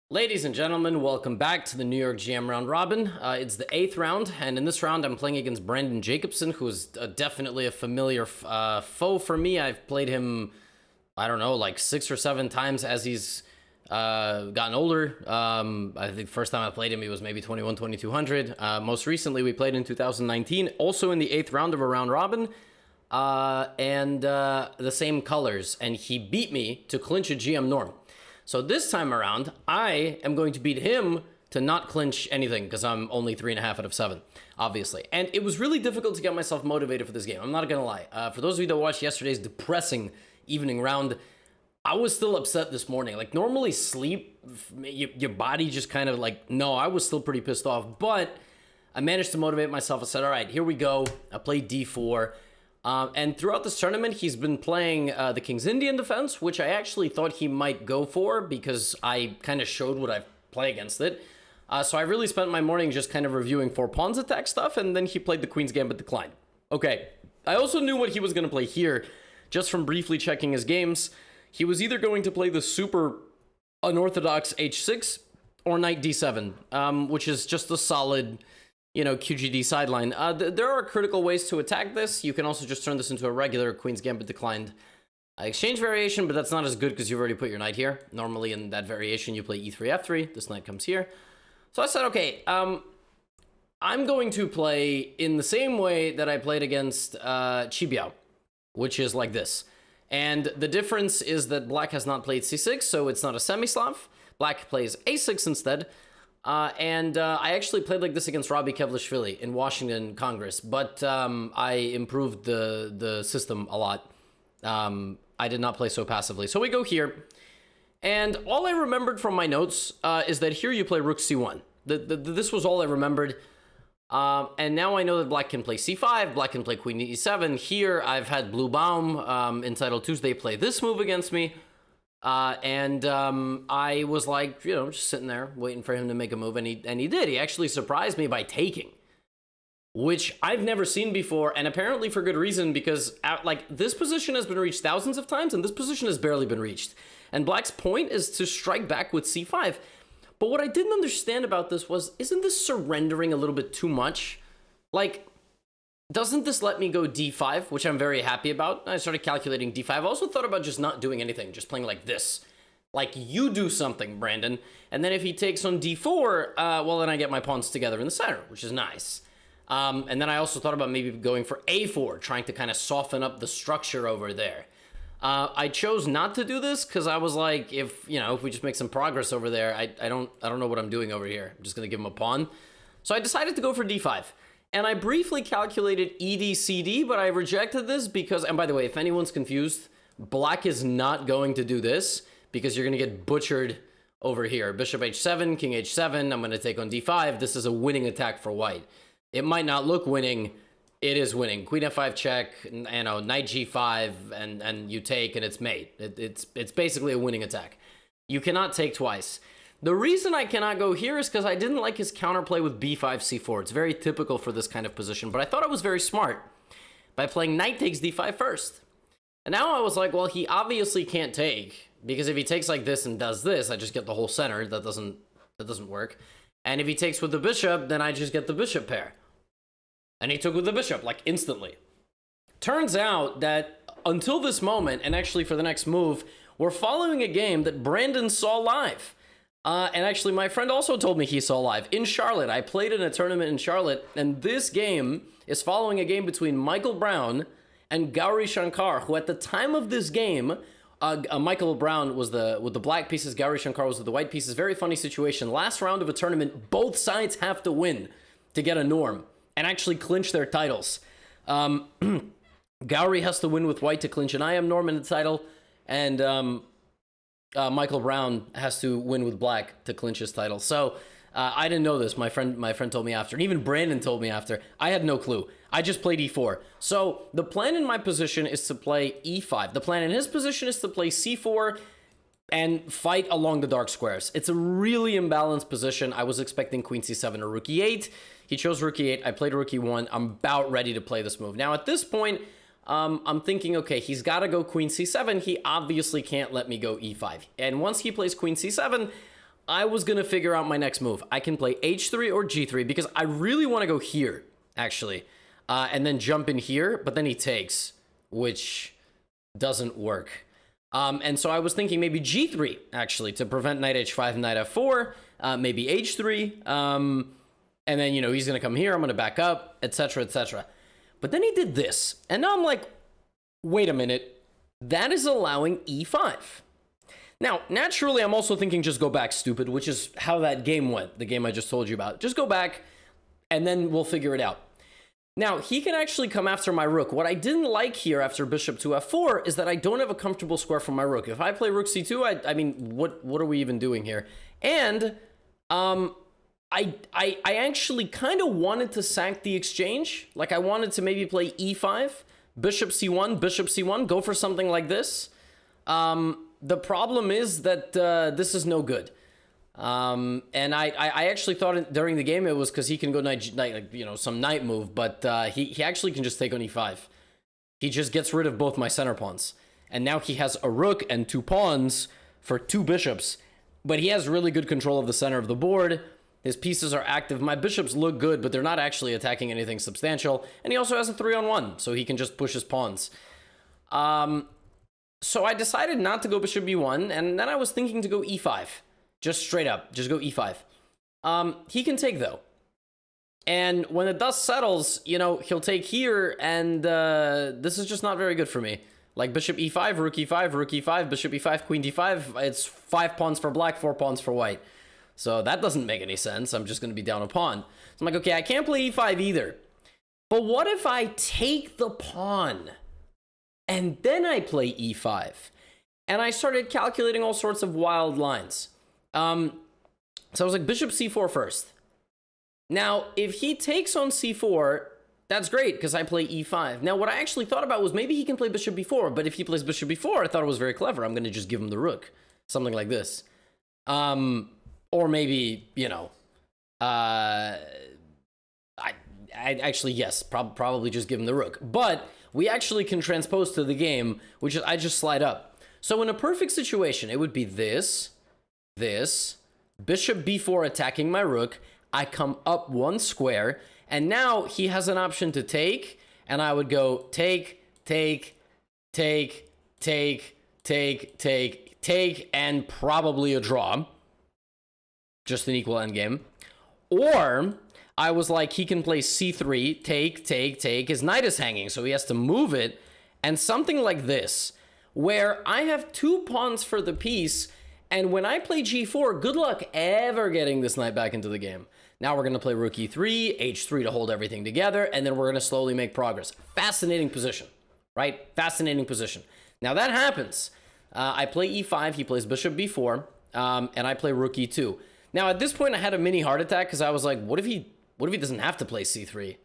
Ladies and gentlemen, welcome back to the New York GM Round Robin. It's the 8th round, and in this round I'm playing against Brandon Jacobson, who is definitely a familiar foe for me. I've played him, I don't know, like 6 or 7 times as he's gotten older. I think first time I played him, he was maybe 21, 2200. Most recently, we played in 2019, also in the 8th round of a round robin, and the same colors, and he beat me to clinch a GM norm. So this time around, I am going to beat him to not clinch anything because I'm only 3.5 out of 7, obviously. And it was really difficult to get myself motivated for this game. I'm not going to lie. For those of you that watched yesterday's depressing evening round, I was still upset this morning. Like, normally sleep, your body just kind of like, no, I was still pretty pissed off. But I managed to motivate myself. I said, all right, here we go. I played D4. And throughout this tournament, he's been playing the King's Indian defense, which I actually thought he might go for because I kind of showed what I play against it. So I really spent my morning just kind of reviewing 4 pawns attack stuff, and then he played the Queen's Gambit decline. Okay, I also knew what he was going to play here, just from briefly checking his games. He was either going to play the super unorthodox h6 or knight d7, which is just a solid, QGD sideline. There are critical ways to attack this. You can also just turn this into a regular Queen's Gambit declined exchange variation, but that's not as good because you've already put your knight here. Normally in that variation, you play e3, f3. This knight comes here. So I said, okay, I'm going to play in the same way that I played against Chibiao, which is like this. And the difference is that black has not played c6, so it's not a semi-Slav. Black plays a6 instead. I actually played like this against Robbie Kevlishvili in Washington Congress, but I improved the system a lot. I did not play so passively. So we go here, and all I remembered from my notes is that here you play rook c1. This was all I remembered. And now I know that black can play c5, black can play queen e7. Here I've had Blue Baum entitled Tuesday play this move against me. I was like, just sitting there waiting for him to make a move, and he did. He actually surprised me by taking, which I've never seen before, and apparently for good reason, because this position has been reached thousands of times, and this position has barely been reached. And black's point is to strike back with c5. But what I didn't understand about this was, isn't this surrendering a little bit too much? Like, doesn't this let me go d5, which I'm very happy about? I started calculating d5. I also thought about just not doing anything, just playing like this. Like, you do something, Brandon. And then if he takes on d4, well, then I get my pawns together in the center, which is nice. And then I also thought about maybe going for a4, trying to kind of soften up the structure over there. I chose not to do this because I was like, if we just make some progress over there, I don't know what I'm doing over here. I'm just going to give him a pawn. So I decided to go for d5. And I briefly calculated ED-CD, but I rejected this because, and by the way, if anyone's confused, black is not going to do this because you're going to get butchered over here. Bishop h7, king h7, I'm going to take on d5. This is a winning attack for white. It might not look winning. It is winning. Queen f5 check, knight g5, and you take, and it's mate. It's basically a winning attack. You cannot take twice. The reason I cannot go here is because I didn't like his counterplay with b5, c4. It's very typical for this kind of position, but I thought I was very smart by playing knight takes d5 first. And now I was like, well, he obviously can't take, because if he takes like this and does this, I just get the whole center. That doesn't work. And if he takes with the bishop, then I just get the bishop pair. And he took with the bishop, like, instantly. Turns out that until this moment, and actually for the next move, we're following a game that Brandon saw live. And actually, my friend also told me he saw live in Charlotte. I played in a tournament in Charlotte, and this game is following a game between Michael Brown and Gauri Shankar, who at the time of this game, Michael Brown was with the black pieces, Gauri Shankar was with the white pieces. Very funny situation. Last round of a tournament, both sides have to win to get a norm and actually clinch their titles. Gauri has to win with white to clinch an IM norm in the title, and Michael Brown has to win with black to clinch his title. So I didn't know this. My friend told me after, and even Brandon told me after. I had no clue. I just played e4. So the plan in my position is to play e5. The plan in his position is to play c4 and fight along the dark squares. It's a really imbalanced position. I was expecting queen c7 or rook e8. He chose rook e8. I played rook e1. I'm about ready to play this move. Now at this point, I'm thinking, okay, he's got to go queen c7. He obviously can't let me go e5. And once he plays queen c7, I was going to figure out my next move. I can play h3 or g3 because I really want to go here, actually, and then jump in here, but then he takes, which doesn't work. And so I was thinking maybe g3, actually, to prevent knight h5, knight f4, maybe h3, and then, you know, he's going to come here, I'm going to back up, etc., etc. But then he did this, and now I'm like, wait a minute, that is allowing e5. Now, naturally, I'm also thinking just go back, stupid, which is how that game went, the game I just told you about. Just go back, and then we'll figure it out. Now, he can actually come after my rook. What I didn't like here after bishop to f4 is that I don't have a comfortable square for my rook. If I play rook c2, I mean, what are we even doing here? And I actually kind of wanted to sack the exchange. Like, I wanted to maybe play e5, bishop c1, go for something like this. The problem is that this is no good. And I actually thought during the game it was because he can go knight, like, you know, some knight move, but he actually can just take on e5. He just gets rid of both my center pawns. And now he has a rook and 2 pawns for 2 bishops, but he has really good control of the center of the board. His pieces are active. My bishops look good, but they're not actually attacking anything substantial. And he also has a 3-on-1, so he can just push his pawns. So I decided not to go bishop b1, and then I was thinking to go e5. Just straight up, just go e5. He can take, though. And when the dust settles, you know, he'll take here, and this is just not very good for me. Like bishop e5, rook e5, bishop e5, queen d5. It's 5 pawns for black, 4 pawns for white. So that doesn't make any sense. I'm just going to be down a pawn. So I'm like, okay, I can't play e5 either. But what if I take the pawn? And then I play e5. And I started calculating all sorts of wild lines. So I was like, bishop c4 first. Now, if he takes on c4, that's great, because I play e5. Now, what I actually thought about was maybe he can play bishop b4, but if he plays bishop b4, I thought it was very clever. I'm going to just give him the rook. Something like this. Or maybe, you know, I actually, yes, probably just give him the rook. But we actually can transpose to the game, which is I just slide up. So in a perfect situation, it would be this, bishop b4 attacking my rook. I come up 1 square, and now he has an option to take, and I would go take, and probably a draw. Just an equal endgame. Or I was like, he can play c3, take. His knight is hanging, so he has to move it. And something like this, where I have 2 pawns for the piece, and when I play g4, good luck ever getting this knight back into the game. Now we're going to play rook e3, h3 to hold everything together, and then we're going to slowly make progress. Fascinating position, right? Fascinating position. Now that happens. I play e5, he plays bishop b4, and I play rook e2. Now at this point I had a mini heart attack because I was like, what if he doesn't have to play c3?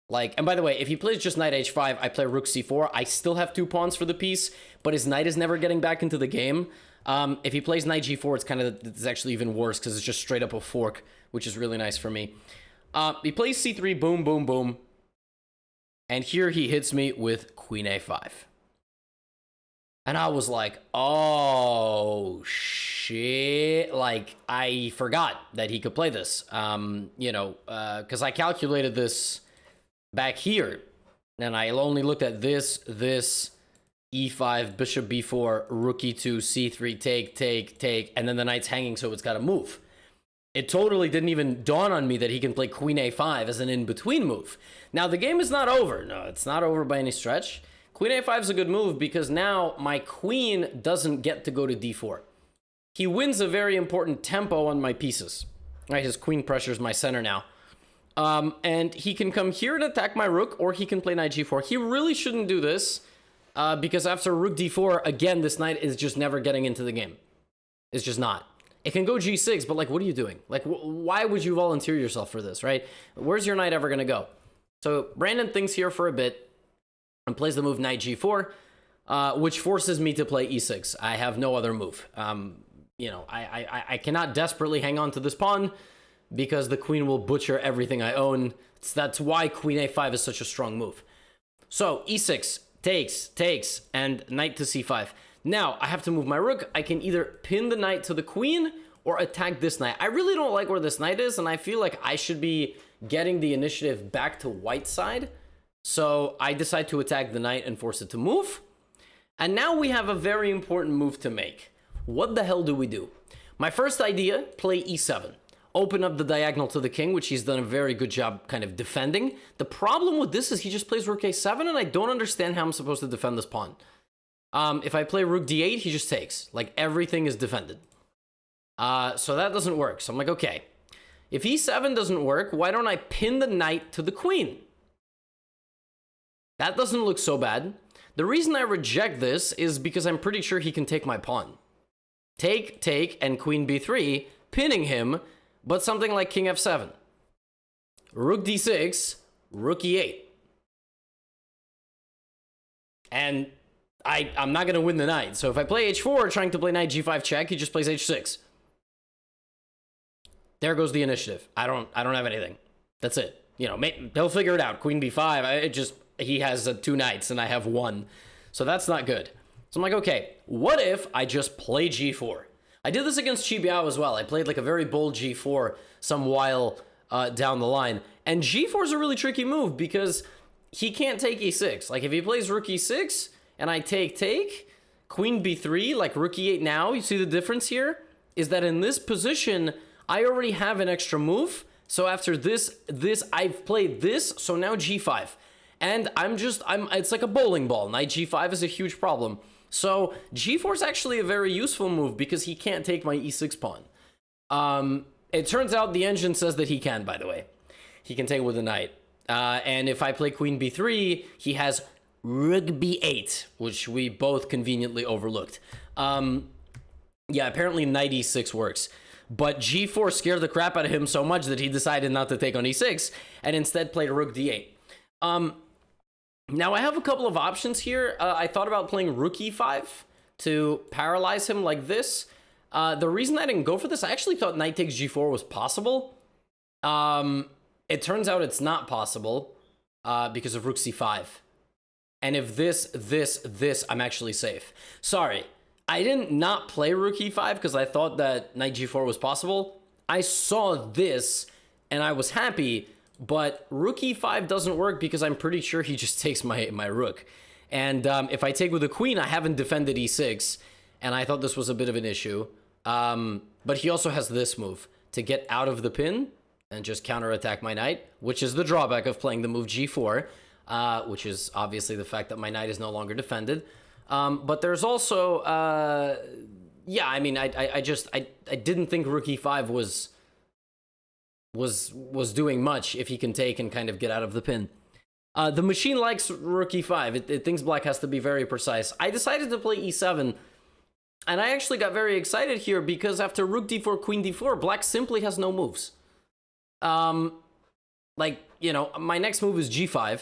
Like, and by the way, if he plays just knight h5, I play rook c4. I still have 2 pawns for the piece, but his knight is never getting back into the game. If he plays knight g4, it's actually even worse because it's just straight up a fork, which is really nice for me. He plays c3, boom, boom, boom. And here he hits me with queen a5. And I was like, oh, shit. Like, I forgot that he could play this, you know, because I calculated this back here. And I only looked at this, e5, bishop b4, rook e2, c3, take, and then the knight's hanging, so it's got to move. It totally didn't even dawn on me that he can play queen a5 as an in-between move. Now, the game is not over. No, it's not over by any stretch. Queen a5 is a good move because now my queen doesn't get to go to d4. He wins a very important tempo on my pieces. Right, his queen pressures my center now. And he can come here and attack my rook, or he can play knight g4. He really shouldn't do this because after rook d4, again, this knight is just never getting into the game. It's just not. It can go g6, but like, what are you doing? Like, why would you volunteer yourself for this, right? Where's your knight ever going to go? So Brandon thinks here for a bit and plays the move knight g4, which forces me to play e6. I have no other move. You know, I cannot desperately hang on to this pawn because the queen will butcher everything I own. That's why queen a5 is such a strong move. So e6, takes, and knight to c5. Now, I have to move my rook. I can either pin the knight to the queen, or attack this knight. I really don't like where this knight is, and I feel like I should be getting the initiative back to white side. So I decide to attack the knight and force it to move. And now we have a very important move to make. What the hell do we do? My first idea, play e7. Open up the diagonal to the king, which he's done a very good job kind of defending. The problem with this is he just plays rook a7, and I don't understand how I'm supposed to defend this pawn. If I play rook d8, he just takes. Like, everything is defended. So that doesn't work. So I'm like, okay. If e7 doesn't work, why don't I pin the knight to the queen? That doesn't look so bad. The reason I reject this is because I'm pretty sure he can take my pawn. Take, and queen b3, pinning him, but something like king f7. Rook d6, rook e8. And I'm not going to win the knight. So if I play h4, trying to play knight g5 check, he just plays h6. There goes the initiative. I don't have anything. That's it. You know, he'll figure it out. Queen b5, he has 2 knights and I have 1. So that's not good. So I'm like, okay, what if I just play g4? I did this against Chi Biao as well. I played like a very bold g4 some while down the line. And g4 is a really tricky move because he can't take e6. Like if he plays rook e6 and I take, queen b3, like rook e8 now, you see the difference here? Is that in this position, I already have an extra move. So after this, I've played this, so now g5. And it's like a bowling ball. Knight g5 is a huge problem. So g4 is actually a very useful move because he can't take my e6 pawn. It turns out the engine says that he can, by the way. He can take with the knight. And if I play queen b3, he has rook b8, which we both conveniently overlooked. Yeah, apparently knight e6 works. But g4 scared the crap out of him so much that he decided not to take on e6 and instead played rook d8. Now I have a couple of options here. I thought about playing rook e5 to paralyze him like this. The reason I didn't go for this, I actually thought knight takes g4 was possible. It turns out it's not possible because of rook c5. And if this, I'm actually safe. Sorry, I didn't not play rook e5 because I thought that knight g4 was possible. I saw this and I was happy, but rook e5 doesn't work because I'm pretty sure he just takes my rook. And if I take with the queen, I haven't defended e6, and I thought this was a bit of an issue. But he also has this move to get out of the pin and just counterattack my knight, which is the drawback of playing the move g4, which is obviously the fact that my knight is no longer defended. But there's also, yeah, I mean, I didn't think rook e5 was doing much if he can take and kind of get out of the pin. The machine likes rook e5. It thinks black has to be very precise. I decided to play e7, and I actually got very excited here because after rook d4, queen d4, black simply has no moves. Like, you know, my next move is g5.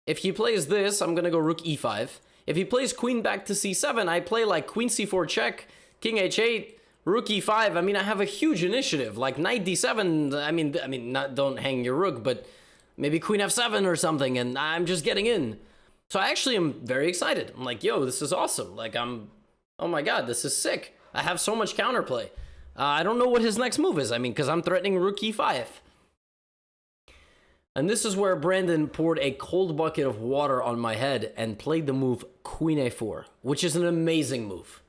If he plays this, I'm gonna go rook e5. If he plays queen back to c7, I play like queen c4 check, king h8, rook e5. I mean, I have a huge initiative. Like knight d7. I mean, not don't hang your rook, but maybe queen f7 or something, and I'm just getting in. So I actually am very excited. I'm like, yo, this is awesome. Like oh my god, this is sick. I have so much counterplay. I don't know what his next move is. I mean, because I'm threatening rook e5. And this is where Brandon poured a cold bucket of water on my head and played the move queen a4, which is an amazing move.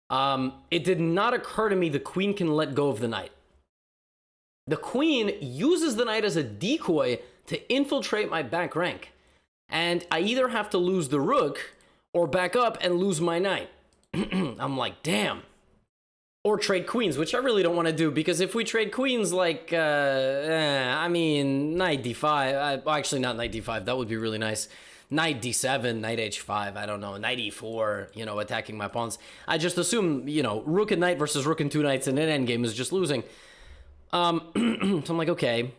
It did not occur to me the queen can let go of the knight. The queen uses the knight as a decoy to infiltrate my back rank. And I either have to lose the rook or back up and lose my knight. I'm like, damn. Or trade queens, which I really don't want to do, because if we trade queens, like, I mean, knight d5, actually not knight d5, that would be really nice. Knight d7, knight h5, I don't know, knight e4, you know, attacking my pawns. I just assume, you know, rook and knight versus rook and 2 knights in an endgame is just losing. So I'm like, okay,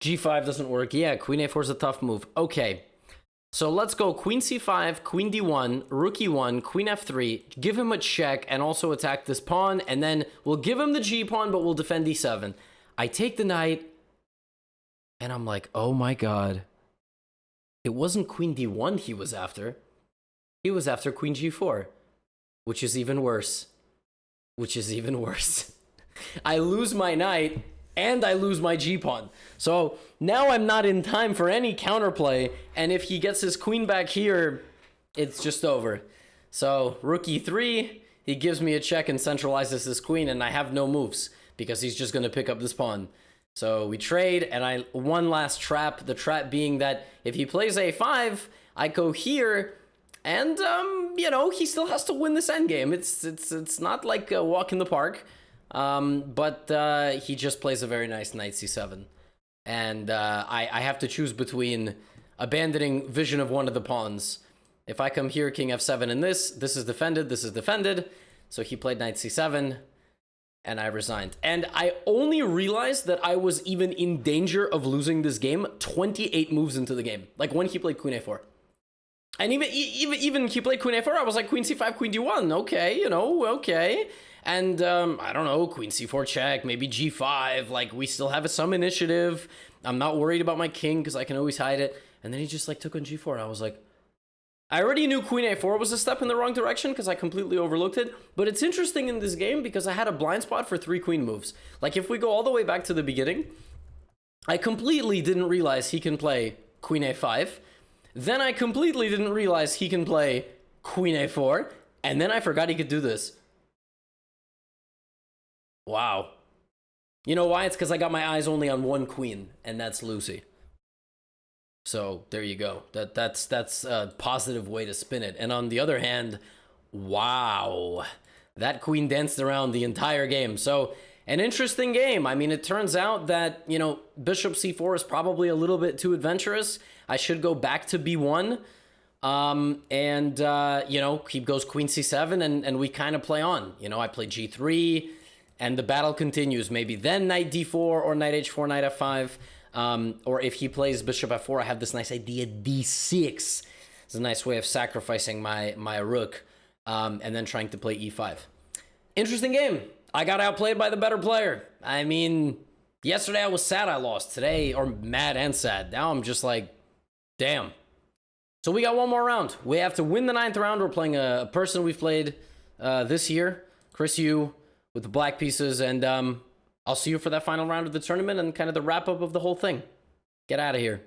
g5 doesn't work. Yeah, queen a4 is a tough move. Okay, so let's go queen c5, queen d1, rook e1, queen f3, give him a check, and also attack this pawn, and then we'll give him the g-pawn, but we'll defend e7. I take the knight, and I'm like, oh my god. It wasn't queen d1 he was after. He was after queen g4, which is even worse. Which is even worse. I lose my knight, and I lose my g-pawn. So now I'm not in time for any counterplay, and if he gets his queen back here, it's just over. So rook e3, he gives me a check and centralizes his queen, and I have no moves, because he's just going to pick up this pawn. So we trade, and one last trap, the trap being that if he plays a5, I go here, and, you know, he still has to win this endgame. It's not like a walk in the park. But he just plays a very nice knight c7. And I have to choose between abandoning vision of one of the pawns. If I come here, king f7 and this is defended, this is defended. So he played knight c7, and I resigned. And I only realized that I was even in danger of losing this game 28 moves into the game. Like when he played queen a4. And even he played queen a4, I was like, queen c5, queen d1, okay, you know, okay. And, I don't know, queen c4 check, maybe g5, like, we still have some initiative. I'm not worried about my king, because I can always hide it. And then he just, like, took on g4, and I was like... I already knew queen a4 was a step in the wrong direction, because I completely overlooked it. But it's interesting in this game, because I had a blind spot for 3 queen moves. Like, if we go all the way back to the beginning, I completely didn't realize he can play queen a5. Then I completely didn't realize he can play queen a4, and then I forgot he could do this. Wow. You know why? It's because I got my eyes only on one queen, and that's Lucy. So there you go. That's a positive way to spin it. And on the other hand, wow, that queen danced around the entire game. So an interesting game. I mean, it turns out that, you know, bishop c4 is probably a little bit too adventurous. I should go back to b1. You know, he goes queen c7, and we kind of play on. You know, I play g3, and the battle continues. Maybe then knight d4 or knight h4, knight f5. Or if he plays bishop f4, I have this nice idea, d6. It's a nice way of sacrificing my rook, and then trying to play e5. Interesting game. I got outplayed by the better player. I mean, yesterday I was sad I lost. Today, or mad and sad. Now I'm just like, damn. So we got one more round. We have to win the 9th round. We're playing a person we've played this year, Chris Yu, with the black pieces, and I'll see you for that final round of the tournament and kind of the wrap-up of the whole thing. Get out of here.